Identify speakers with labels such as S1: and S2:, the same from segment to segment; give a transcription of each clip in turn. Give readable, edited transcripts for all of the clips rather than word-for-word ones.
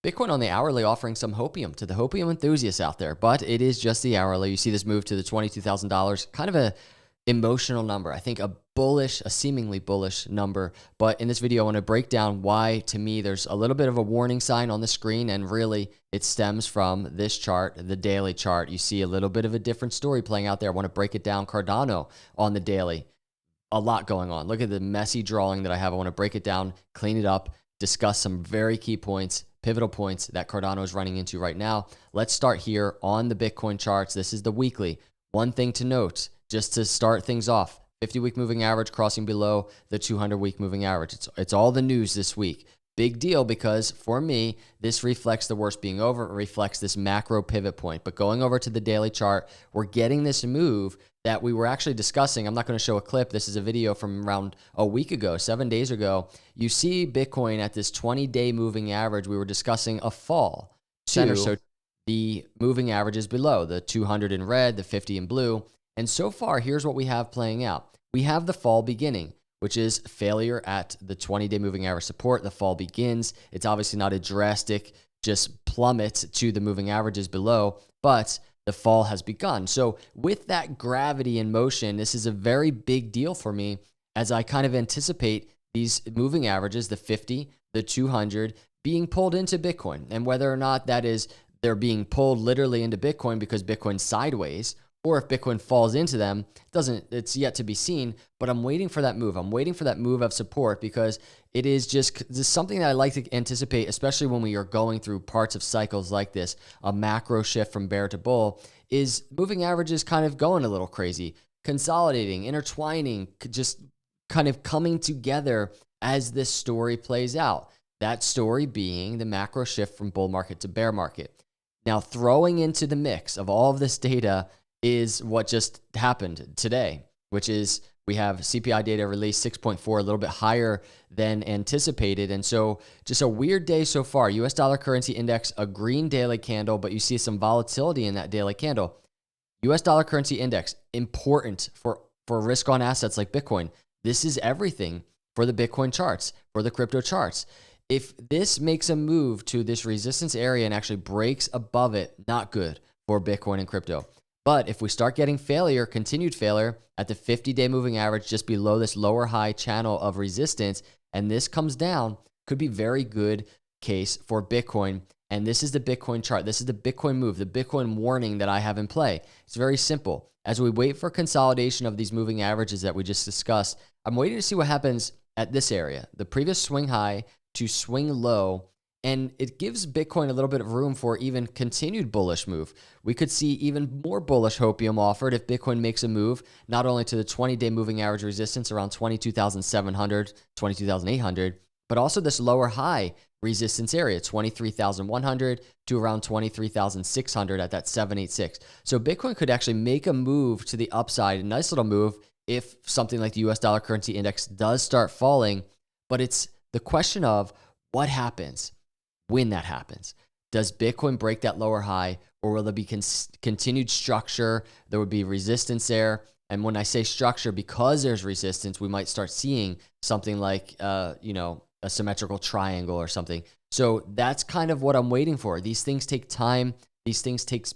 S1: Bitcoin on the hourly offering some hopium to the hopium enthusiasts out there, but it is just the hourly. You see this move to the $22,000, kind of a emotional number. I think a bullish, a seemingly bullish number. But in this video, I want to break down why, to me, there's a little bit of a warning sign on the screen, and really it stems from this chart, the daily chart. You see a little bit of a different story playing out there. I want to break it down. Cardano on the daily, a lot going on. Look at the messy drawing that I have. I want to break it down, clean it up, discuss some very key points, pivotal points that Cardano is running into right now. Let's start here on the Bitcoin charts. This is the weekly. One thing to note, just to start things off, 50-week moving average crossing below the 200-week moving average. It's all the news this week. Big deal, because for me, this reflects the worst being over. It reflects this macro pivot point. But going over to the daily chart, we're getting this move that we were actually discussing. I'm not going to show a clip. This is a video from around a week ago, 7 days ago. You see Bitcoin at this 20-day moving average. We were discussing a fall to so the moving average is below the 200 in red, the 50 in blue. And so far, here's what we have playing out. We have the fall beginning, which is failure at the 20-day moving average support. The fall begins. It's obviously not a drastic just plummet to the moving averages below, but the fall has begun. So with that gravity in motion, this is a very big deal for me as I kind of anticipate these moving averages, the 50, the 200, being pulled into Bitcoin. And whether or not that is they're being pulled literally into Bitcoin because Bitcoin's sideways, or if Bitcoin falls into them, it's yet to be seen, but I'm waiting for that move. I'm waiting for that move of support, because it is just something that I like to anticipate, especially when we are going through parts of cycles like this. A macro shift from bear to bull is moving averages kind of going a little crazy, consolidating, intertwining, just kind of coming together as this story plays out. That story being the macro shift from bull market to bear market. Now, throwing into the mix of all of this data is what just happened today, which is we have CPI data released 6.4, a little bit higher than anticipated. And so just a weird day so far. US dollar currency index, a green daily candle, but you see some volatility in that daily candle. US dollar currency index, important for risk on assets like Bitcoin. This is everything for the Bitcoin charts, for the crypto charts. If this makes a move to this resistance area and actually breaks above it, not good for Bitcoin and crypto. But if we start getting failure, continued failure at the 50-day moving average just below this lower high channel of resistance, and this comes down, could be very good case for Bitcoin. And this is the Bitcoin chart. This is the Bitcoin move, the Bitcoin warning that I have in play. It's very simple. As we wait for consolidation of these moving averages that we just discussed, I'm waiting to see what happens at this area, the previous swing high to swing low. And it gives Bitcoin a little bit of room for even continued bullish move. We could see even more bullish hopium offered if Bitcoin makes a move, not only to the 20-day moving average resistance around 22,700, 22,800, but also this lower high resistance area, 23,100 to around 23,600 at that 786. So Bitcoin could actually make a move to the upside, a nice little move, if something like the US dollar currency index does start falling. But it's the question of what happens when that happens. Does Bitcoin break that lower high, or will there be continued structure? There would be resistance there. And when I say structure, because there's resistance, we might start seeing something like, a symmetrical triangle or something. So that's kind of what I'm waiting for. These things take time. These things takes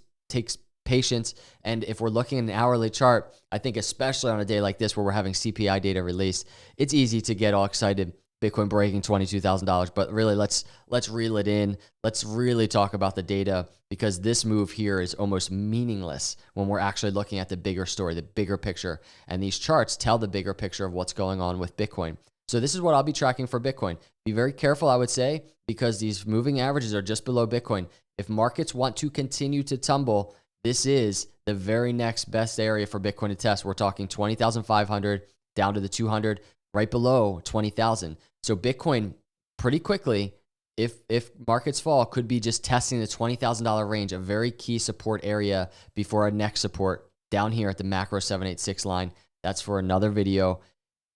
S1: patience. And if we're looking at an hourly chart, I think especially on a day like this where we're having CPI data released, it's easy to get all excited. Bitcoin breaking $22,000, but really let's reel it in. Let's really talk about the data, because this move here is almost meaningless when we're actually looking at the bigger story, the bigger picture. And these charts tell the bigger picture of what's going on with Bitcoin. So this is what I'll be tracking for Bitcoin. Be very careful, I would say, because these moving averages are just below Bitcoin. If markets want to continue to tumble, this is the very next best area for Bitcoin to test. We're talking 20,500 down to the 200, right below 20,000. So Bitcoin pretty quickly, if markets fall, could be just testing the $20,000 range, a very key support area before our next support down here at the macro 786 line. That's for another video.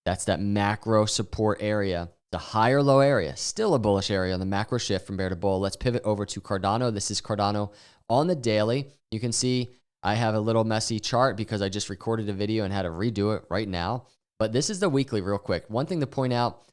S1: That's that macro support area, the higher low area, still a bullish area on the macro shift from bear to bull. Let's pivot over to Cardano. This is Cardano on the daily. You can see I have a little messy chart because I just recorded a video and had to redo it right now. But this is the weekly real quick. One thing to point out,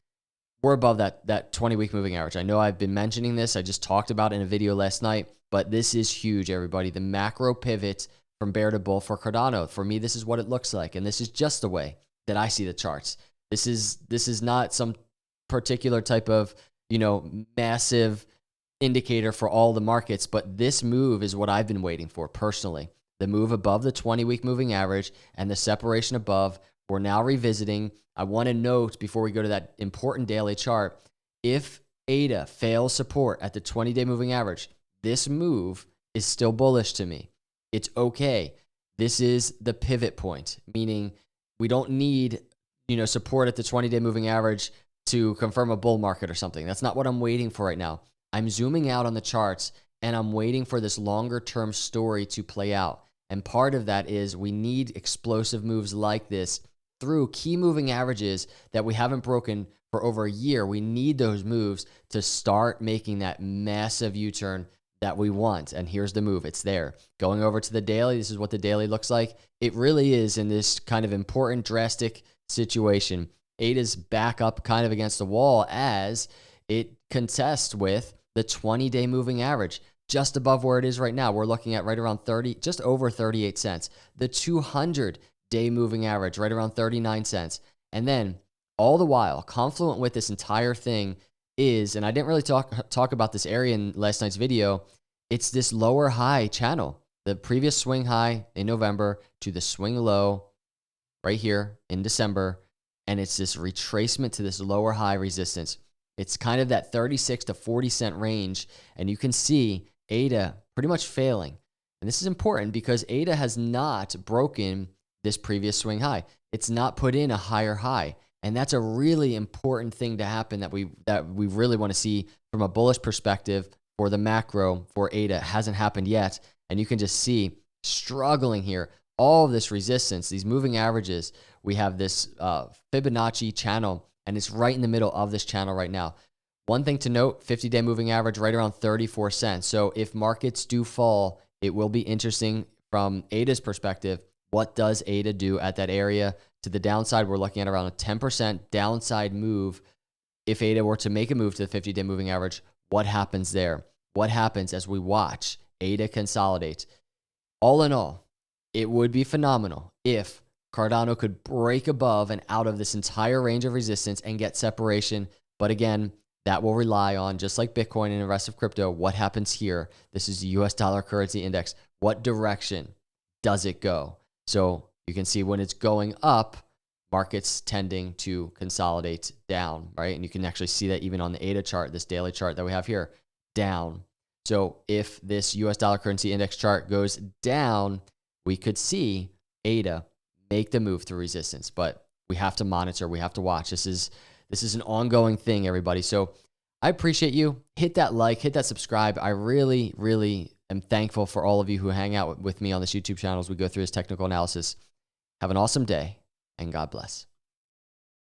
S1: we're above that 20-week moving average. I know I've been mentioning this. I just talked about it in a video last night, but this is huge, everybody. The macro pivot from bear to bull for Cardano. For me, this is what it looks like, and this is just the way that I see the charts. This is not some particular type of, massive indicator for all the markets, but this move is what I've been waiting for personally. The move above the 20-week moving average and the separation above. We're now revisiting. I want to note before we go to that important daily chart, if ADA fails support at the 20-day moving average, this move is still bullish to me. It's okay. This is the pivot point, meaning we don't need, support at the 20-day moving average to confirm a bull market or something. That's not what I'm waiting for right now. I'm zooming out on the charts and I'm waiting for this longer term story to play out. And part of that is we need explosive moves like this through key moving averages that we haven't broken for over a year. We need those moves to start making that massive U-turn that we want. And here's the move. It's there. Going over to the daily, this is what the daily looks like. It really is in this kind of important, drastic situation. ADA's back up kind of against the wall as it contests with the 20-day moving average. Just above where it is right now. We're looking at right around 30, just over 38 cents. The 200-day moving average, right around 39 cents. And then all the while, confluent with this entire thing is, and I didn't really talk about this area in last night's video, it's this lower high channel. The previous swing high in November to the swing low right here in December. And it's this retracement to this lower high resistance. It's kind of that 36 to 40 cent range. And you can see ADA pretty much failing. And this is important because ADA has not broken this previous swing high. It's not put in a higher high. And that's a really important thing to happen that we really want to see from a bullish perspective for the macro for ADA. It hasn't happened yet. And you can just see struggling here. All of this resistance, these moving averages, we have this Fibonacci channel, and it's right in the middle of this channel right now. One thing to note, 50-day moving average right around 34 cents. So if markets do fall, it will be interesting from ADA's perspective. What does ADA do at that area? To the downside, we're looking at around a 10% downside move. If ADA were to make a move to the 50-day moving average, what happens there? What happens as we watch ADA consolidate? All in all, it would be phenomenal if Cardano could break above and out of this entire range of resistance and get separation. But again, that will rely on, just like Bitcoin and the rest of crypto, what happens here. This is the US dollar currency index. What direction does it go? So you can see when it's going up, markets tending to consolidate down, right? And you can actually see that even on the ADA chart, this daily chart that we have here, down. So if this US dollar currency index chart goes down, we could see ADA make the move through resistance, but we have to monitor, we have to watch. This is an ongoing thing, everybody. So I appreciate you. Hit that like, hit that subscribe. I really, really am thankful for all of you who hang out with me on this YouTube channel as we go through this technical analysis. Have an awesome day, and God bless.